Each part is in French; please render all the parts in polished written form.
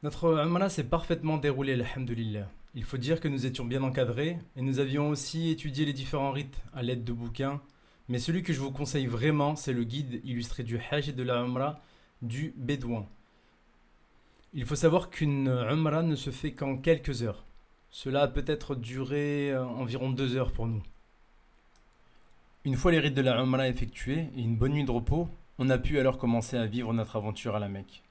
Notre Umrah s'est parfaitement déroulé, alhamdoulilah. Il faut dire que nous étions bien encadrés et nous avions aussi étudié les différents rites à l'aide de bouquins. Mais celui que je vous conseille vraiment, c'est le guide illustré du Hajj et de la Umrah du Bédouin. Il faut savoir qu'une Umrah ne se fait qu'en quelques heures. Cela a peut-être duré environ 2 heures pour nous. Une fois les rites de la Umrah effectués et une bonne nuit de repos, on a pu alors commencer à vivre notre aventure à la Mecque.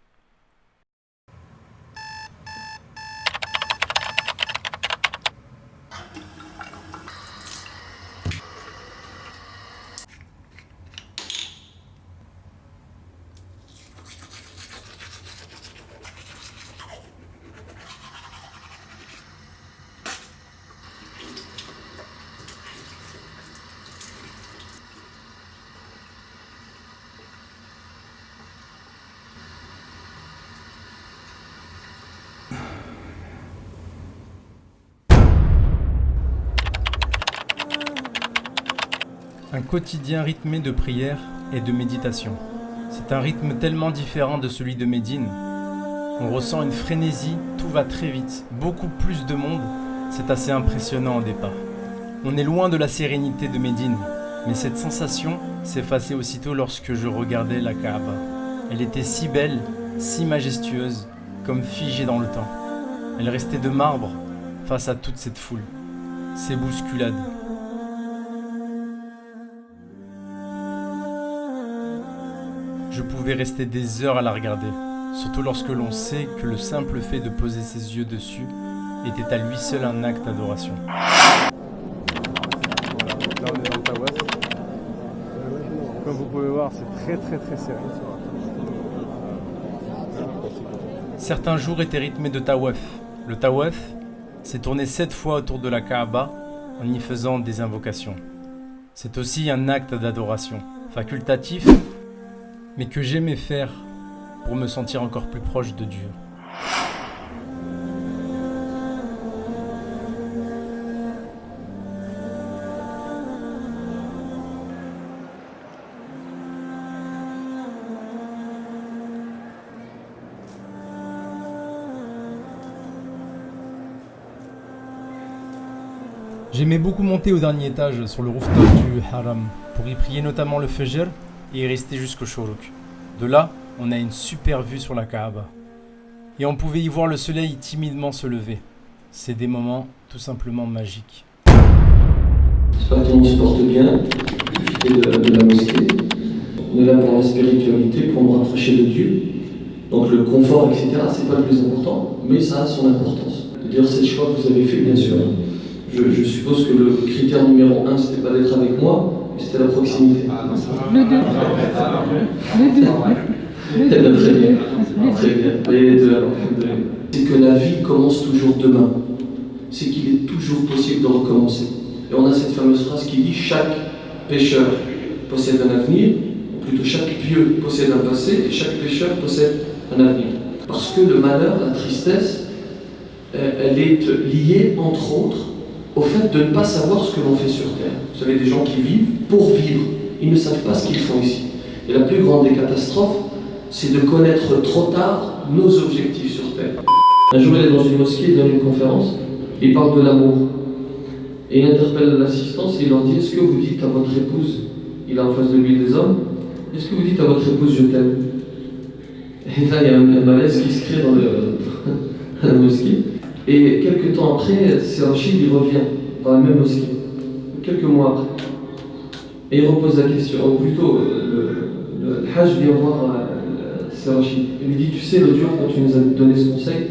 Un quotidien rythmé de prière et de méditation. C'est un rythme tellement différent de celui de Médine. On ressent une frénésie, tout va très vite, beaucoup plus de monde, c'est assez impressionnant au départ. On est loin de la sérénité de Médine, mais cette sensation s'effaçait aussitôt lorsque je regardais la Kaaba. Elle était si belle, si majestueuse, comme figée dans le temps. Elle restait de marbre face à toute cette foule, ces bousculades. Je pouvais rester des heures à la regarder, surtout lorsque l'on sait que le simple fait de poser ses yeux dessus était à lui seul un acte d'adoration. Là on est dans le Tawaf. Comme vous pouvez voir, c'est très serré. Certains jours étaient rythmés de tawaf. Le tawaf, c'est tourner 7 fois autour de la Kaaba en y faisant des invocations. C'est aussi un acte d'adoration, facultatif, mais que j'aimais faire pour me sentir encore plus proche de Dieu. J'aimais beaucoup monter au dernier étage sur le rooftop du Haram pour y prier notamment le Fajr et y rester jusqu'au Shourouk. De là, on a une super vue sur la Kaaba. Et on pouvait y voir le soleil timidement se lever. C'est des moments tout simplement magiques. J'espère que tout le monde se porte bien, profitez de la mosquée. On est là pour la spiritualité, pour me rapprocher de Dieu. Donc le confort, etc., c'est pas le plus important, mais ça a son importance. D'ailleurs, c'est le choix que vous avez fait, bien sûr. Je suppose que le critère numéro 1, c'était pas d'être avec moi, mais c'était la proximité. Le 2. Très bien. Très bien. Et les deux, alors. C'est que la vie commence toujours demain. C'est qu'il est toujours possible de recommencer. Et on a cette fameuse phrase qui dit « Chaque pécheur possède un avenir », ou plutôt chaque pieux possède un passé, et chaque pécheur possède un avenir. Parce que le malheur, la tristesse, elle est liée, entre autres, au fait de ne pas savoir ce que l'on fait sur Terre. Vous savez, des gens qui vivent pour vivre. Ils ne savent pas ce qu'ils font ici. Et la plus grande des catastrophes, c'est de connaître trop tard nos objectifs sur Terre. Un jour, il est dans une mosquée, il donne une conférence, il parle de l'amour. Et il interpelle l'assistance et il leur dit « Est-ce que vous dites à votre épouse, il a en face de lui des hommes, est-ce que vous dites à votre épouse je t'aime ?» Et là, il y a un malaise qui se crée dans la mosquée. Et quelques temps après, Rachid il revient dans la même mosquée, quelques mois après. Et il repose la question, ou plutôt, le Hajj vient voir Rachid. Il lui dit, tu sais, l'autre jour, quand tu nous as donné ce conseil,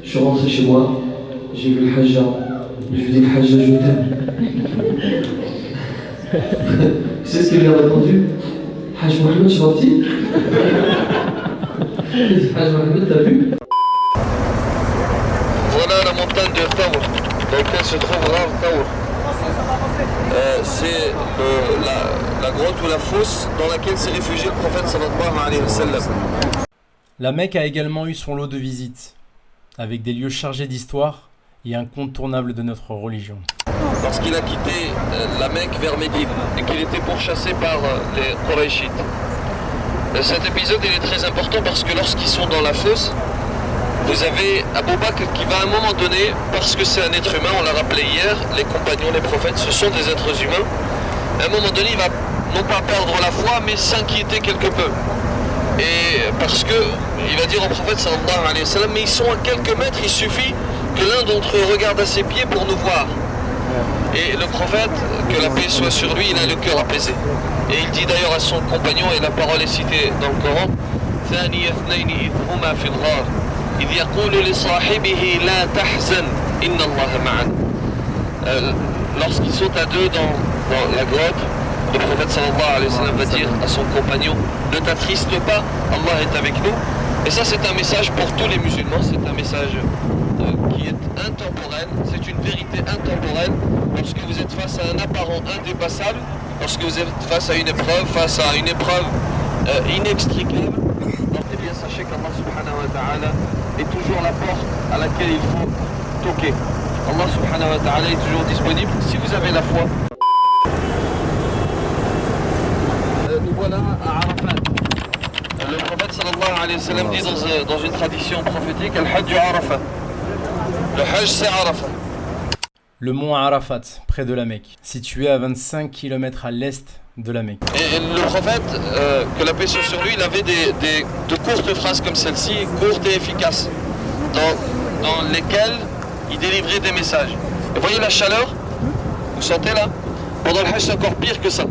je suis rentré chez moi, j'ai vu le Hajja. Je lui dis, le Hajja, je t'aime. Tu sais ce qu'il lui a répondu? Hajj Mohamed, je suis Hajj Mohamed, t'as vu? Voilà la montagne de Tawr, dans laquelle se trouve Rar Tawr. C'est la grotte ou la fosse dans laquelle s'est réfugié le prophète sallallahu alayhi wa sallam. La Mecque a également eu son lot de visites, avec des lieux chargés d'histoire et incontournables de notre religion. Lorsqu'il a quitté la Mecque vers Médine et qu'il était pourchassé par les Qurayshites. Cet épisode il est très important parce que lorsqu'ils sont dans la fosse, vous avez Abu Bakr qui va à un moment donné, parce que c'est un être humain, on l'a rappelé hier, les compagnons, les prophètes, ce sont des êtres humains. À un moment donné, il va non pas perdre la foi, mais s'inquiéter quelque peu. Et parce que, il va dire au prophète sallallahu alayhi wa sallam, mais ils sont à quelques mètres, il suffit que l'un d'entre eux regarde à ses pieds pour nous voir. Et le prophète, que la paix soit sur lui, il a le cœur apaisé. Et il dit d'ailleurs à son compagnon, et la parole est citée dans le Coran, ثاني اثنين إذ هما في الغار إذ يقول لصاحبه لا تحزن إن الله معنا. Lorsqu'ils sont à deux dans la grotte, le prophète sallallahu alayhi wa sallam va dire à son compagnon, ne t'attriste pas, Allah est avec nous. Et ça c'est un message pour tous les musulmans, c'est un message qui est intemporel, c'est une vérité intemporelle. Lorsque vous êtes face à un apparent indépassable, lorsque vous êtes face à une épreuve inextricable, eh bien sachez qu'Allah subhanahu wa ta'ala est toujours la porte à laquelle il faut toquer. Allah subhanahu wa ta'ala est toujours disponible si vous avez la foi. Nous voilà à Arafat. Le prophète sallallahu alayhi wa sallam dit dans une tradition prophétique, Al-Hajj Arafat. Le Hajj c'est Arafat. Le mont Arafat, près de la Mecque, situé à 25 km à l'est de la Mecque. Et le prophète, que la paix soit sur lui, il avait de courtes phrases comme celle-ci, courtes et efficaces, dans lesquelles il délivrait des messages. Et voyez la chaleur, vous sentez là? Pendant le Hajj c'est encore pire que ça.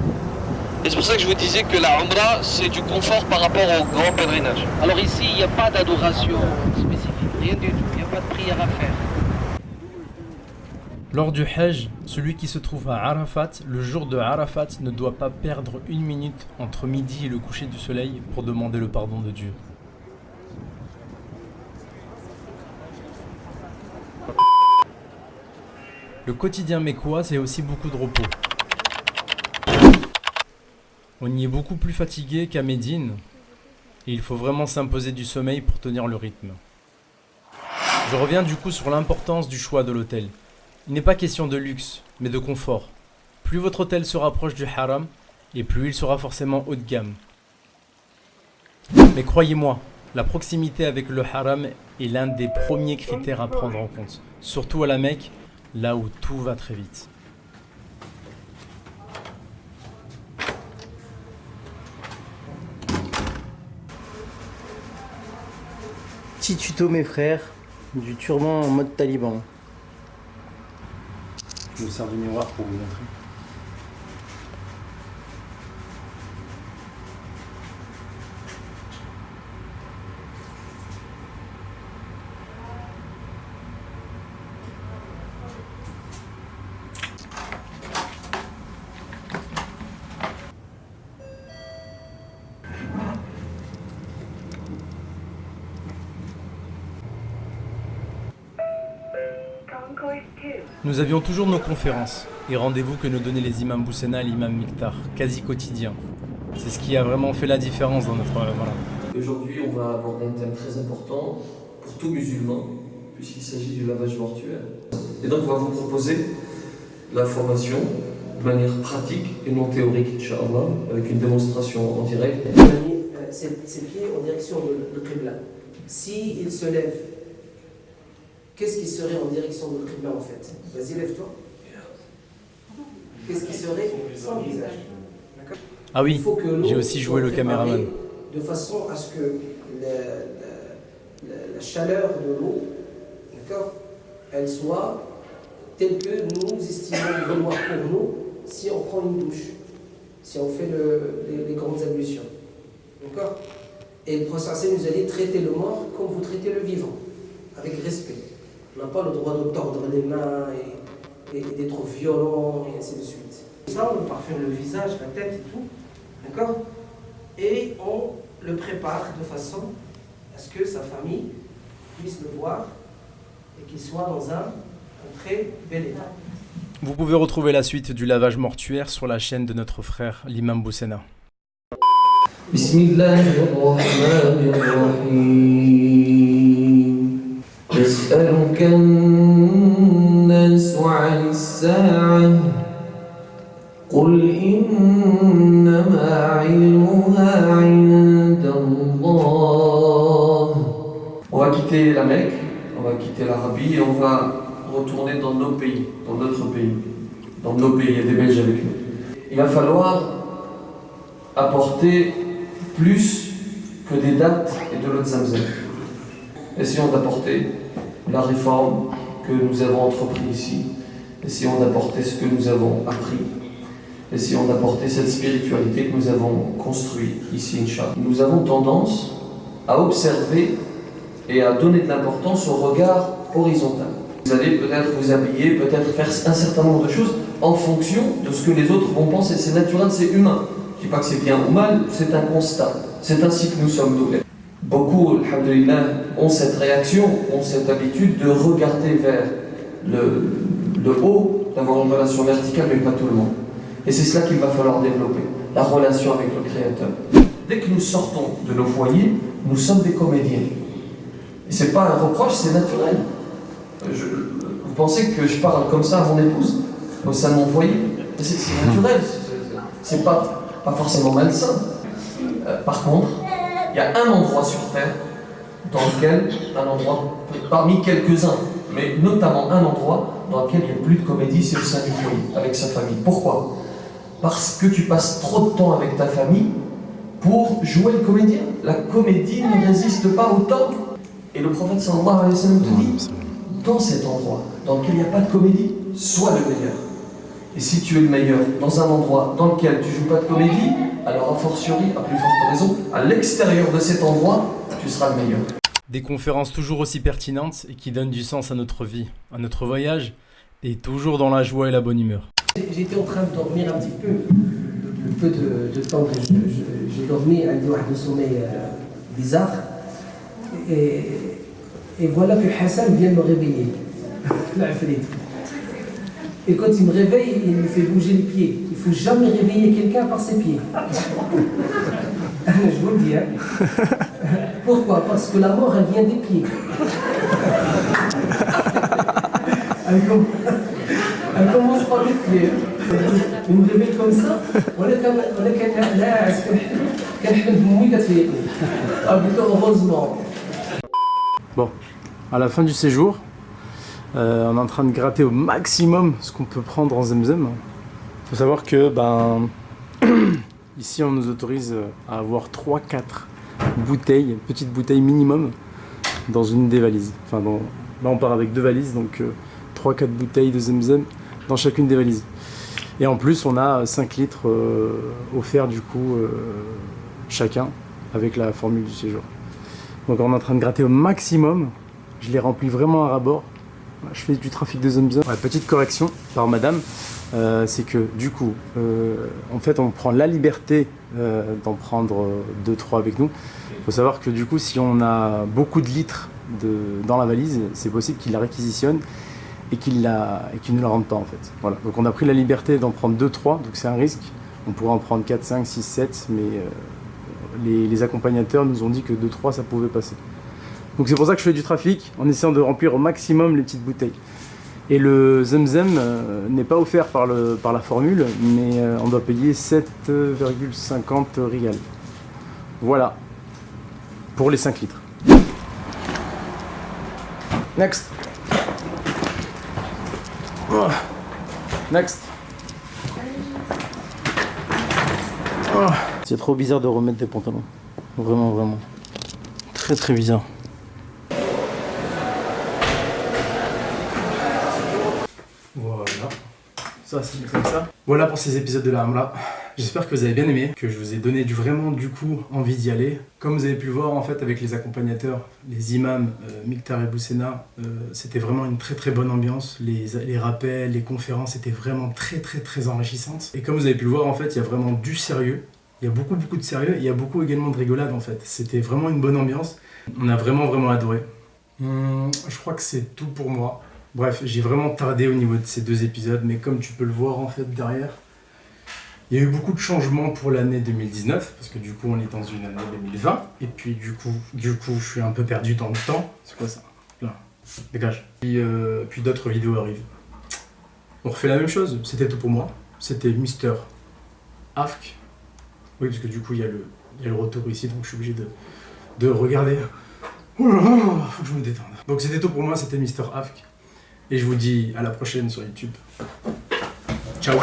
Et c'est pour ça que je vous disais que la Umrah c'est du confort par rapport au grand pèlerinage. Alors ici il n'y a pas d'adoration spécifique, rien du tout, il n'y a pas de prière à faire. Lors du Hajj, celui qui se trouve à Arafat, le jour de Arafat, ne doit pas perdre une minute entre midi et le coucher du soleil pour demander le pardon de Dieu. Le quotidien mécois, c'est aussi beaucoup de repos. On y est beaucoup plus fatigué qu'à Médine, et il faut vraiment s'imposer du sommeil pour tenir le rythme. Je reviens du coup sur l'importance du choix de l'hôtel. Il n'est pas question de luxe, mais de confort. Plus votre hôtel se rapproche du haram, et plus il sera forcément haut de gamme. Mais croyez-moi, la proximité avec le haram est l'un des premiers critères à prendre en compte, surtout à la Mecque, là où tout va très vite. Petit tuto mes frères, du turban en mode taliban. Je me sers du miroir pour vous montrer. Nous avions toujours nos conférences et rendez-vous que nous donnaient les imams Boussena et l'imam Miktar, quasi quotidien. C'est ce qui a vraiment fait la différence dans notre... voilà. Aujourd'hui, on va aborder un thème très important pour tout musulman, puisqu'il s'agit du lavage mortuaire. Et donc, on va vous proposer la formation de manière pratique et non théorique, Inch'Allah, avec une démonstration en direct. Ses pieds en direction de Qibla. S'il se lève, qu'est-ce qui serait en direction de Qibla en fait? Vas-y, lève-toi. Qu'est-ce qui serait sans visage? Ah oui, j'ai aussi joué le caméraman. De façon à ce que la chaleur de l'eau, d'accord, elle soit telle que nous estimons vouloir pour nous si on prend une douche, si on fait les grandes ablutions. D'accord? Et le prophète nous a dit traitez le mort comme vous traitez le vivant, avec respect. On n'a pas le droit de tordre les mains et d'être violent et ainsi de suite. Ça, on parfume le visage, la tête et tout, d'accord? Et on le prépare de façon à ce que sa famille puisse le voir et qu'il soit dans un très bel état. Vous pouvez retrouver la suite du lavage mortuaire sur la chaîne de notre frère l'imam Boussena. يسألك الناس عن الساعة قل إنما علمها عند الله quitter la Mecque, on va quitter l'Arabie et on va retourner dans nos pays, dans notre pays. Dans nos pays, il y a des Belges avec nous. Il va falloir apporter plus que des dates et de l'eau de Zamzam. Essayons d'apporter la réforme que nous avons entreprise ici. Essayons d'apporter ce que nous avons appris. Essayons d'apporter cette spiritualité que nous avons construite ici, Inch'Allah. Nous avons tendance à observer et à donner de l'importance au regard horizontal. Vous allez peut-être vous habiller, peut-être faire un certain nombre de choses en fonction de ce que les autres vont penser. C'est naturel, c'est humain. Je ne dis pas que c'est bien ou mal, c'est un constat. C'est ainsi que nous sommes doués. Beaucoup, alhamdoulilah, ont cette réaction, ont cette habitude de regarder vers le haut, d'avoir une relation verticale, mais pas tout le monde. Et c'est cela qu'il va falloir développer, la relation avec le Créateur. Dès que nous sortons de nos foyers, nous sommes des comédiens. Et ce n'est pas un reproche, c'est naturel. Vous pensez que je parle comme ça à mon épouse, au sein de mon foyer? C'est naturel, c'est pas forcément malsain. Par contre, il y a un endroit sur Terre dans lequel, parmi quelques-uns, mais notamment un endroit dans lequel il n'y a plus de comédie, c'est au sein du foyer, avec sa famille. Pourquoi? Parce que tu passes trop de temps avec ta famille pour jouer le comédien. La comédie ne résiste pas au temps. Et le prophète sallallahu alayhi wa sallam te dit, dans cet endroit dans lequel il n'y a pas de comédie, sois le meilleur. Et si tu es le meilleur dans un endroit dans lequel tu ne joues pas de comédie, alors a fortiori, à plus forte raison, à l'extérieur de cet endroit, tu seras le meilleur. Des conférences toujours aussi pertinentes et qui donnent du sens à notre vie, à notre voyage, et toujours dans la joie et la bonne humeur. J'étais en train de dormir un petit peu, le peu de temps que j'ai dormi, un de sommeil bizarre, et voilà que Hassan vient me réveiller, l'Afrique. Et quand il me réveille, il me fait bouger les pieds. Il ne faut jamais réveiller quelqu'un par ses pieds. Je vous le dis, hein. Pourquoi? Parce que la mort, elle vient des pieds. Elle commence par les pieds. Il me réveille comme ça. Heureusement. Bon, à la fin du séjour, on est en train de gratter au maximum ce qu'on peut prendre en Zemzem. Il faut savoir que ici on nous autorise à avoir 3-4 bouteilles, petites bouteilles minimum dans une des valises. Enfin, là on part avec 2 valises, donc 3-4 bouteilles de Zemzem dans chacune des valises. Et en plus on a 5 litres offerts du coup chacun avec la formule du séjour. Donc on est en train de gratter au maximum. Je les remplis vraiment à ras-bord. Je fais du trafic de Zemzem. Ouais, petite correction par madame, c'est que du coup, en fait, on prend la liberté d'en prendre 2-3 avec nous. Il faut savoir que du coup, si on a beaucoup de litres dans la valise, c'est possible qu'il la réquisitionne et qu'il ne la rende pas en fait. Voilà. Donc on a pris la liberté d'en prendre 2-3, donc c'est un risque. On pourrait en prendre 4, 5, 6, 7, mais les accompagnateurs nous ont dit que 2-3 ça pouvait passer. Donc c'est pour ça que je fais du trafic, en essayant de remplir au maximum les petites bouteilles. Et le Zemzem n'est pas offert par la formule, mais on doit payer 7,50 rials. Voilà, pour les 5 litres. Next. Oh. Next. Oh. C'est trop bizarre de remettre des pantalons. Vraiment, vraiment. Très très bizarre. Voilà, ça c'est comme ça. Voilà pour ces épisodes de la Hamra. J'espère que vous avez bien aimé, que je vous ai donné vraiment du coup envie d'y aller. Comme vous avez pu le voir en fait avec les accompagnateurs, les imams, Miktar et Boussena, c'était vraiment une très très bonne ambiance. Les rappels, les conférences étaient vraiment très très très enrichissantes. Et comme vous avez pu le voir en fait, il y a vraiment du sérieux. Il y a beaucoup de sérieux et il y a beaucoup également de rigolade en fait. C'était vraiment une bonne ambiance. On a vraiment adoré. Je crois que c'est tout pour moi. Bref, j'ai vraiment tardé au niveau de ces 2 épisodes, mais comme tu peux le voir en fait derrière, il y a eu beaucoup de changements pour l'année 2019, parce que du coup on est dans une année 2020, et puis du coup je suis un peu perdu dans le temps. C'est quoi ça? Là, dégage. Puis d'autres vidéos arrivent. On refait la même chose, c'était tout pour moi. C'était Mister Afk. Oui, parce que du coup il y a le retour ici, donc je suis obligé de regarder Oh là là, faut que je me détende. Donc c'était tout pour moi, c'était Mister Afk. Et je vous dis à la prochaine sur YouTube. Ciao.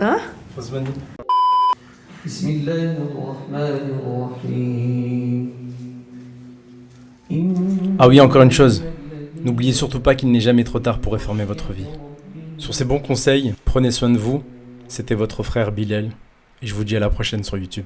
Hein Osmani. Ah oui, encore une chose. N'oubliez surtout pas qu'il n'est jamais trop tard pour réformer votre vie. Sur ces bons conseils, prenez soin de vous. C'était votre frère Bilal. Et je vous dis à la prochaine sur YouTube.